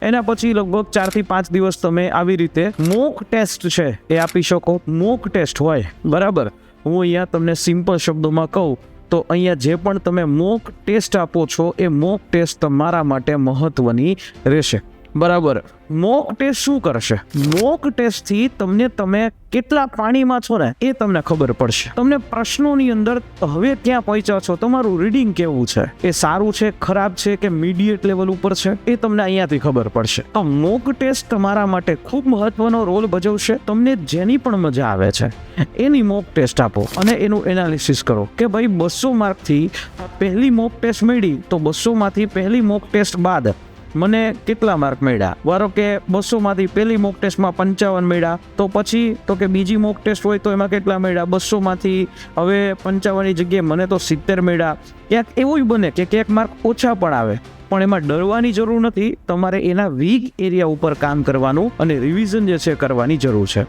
એના પછી લગભગ 4 થી 5 દિવસ તમે આવી રીતે મોક ટેસ્ટ છે એ આપી શકો. મોક ટેસ્ટ હોય, બરાબર, હું અહીંયા તમને સિમ્પલ શબ્દોમાં કહું તો અહીંયા જે પણ તમે મોક ટેસ્ટ આપો છો એ મોક ટેસ્ટ તમારા માટે મહત્વની રહેશે, બરાબર. મોક ટેસ્ટ શું કરશે? મોક ટેસ્ટથી તમે કેટલા પાણીમાં છો ને એ તમને ખબર પડશે. તમને પ્રશ્નોની અંદર હવે ક્યાં પહોંચ્યા છો, તમારું રીડિંગ કેવું છે, એ સારું છે, ખરાબ છે કે મીડિયેટ લેવલ ઉપર છે, એ તમને અહીંયાથી ખબર પડશે. તો મોક ટેસ્ટ તમારા માટે ખૂબ મહત્વનો રોલ ભજવશે. તમને જેની પણ મજા આવે છે એની મોક ટેસ્ટ આપો અને એનું એનાલિસિસ કરો કે ભાઈ 200 માર્કથી પહેલી મોક ટેસ્ટ મળી તો 200માંથી પહેલી મોક ટેસ્ટ બાદ મને કેટલા માર્ક મળ્યા. ધારો કે 200માંથી પહેલી મોક ટેસ્ટમાં 55 મળ્યા, તો પછી તો કે બીજી મોક ટેસ્ટ હોય તો એમાં કેટલા મળ્યા, 200માંથી હવે 55ની જગ્યાએ મને તો 70 મળ્યા. ક્યાંક એવું બને કે ક્યાંક માર્ક ઓછા પણ આવે, પણ એમાં ડરવાની જરૂર નથી. તમારે એના વીક એરિયા ઉપર કામ કરવાનું અને રિવિઝન જે છે કરવાની જરૂર છે.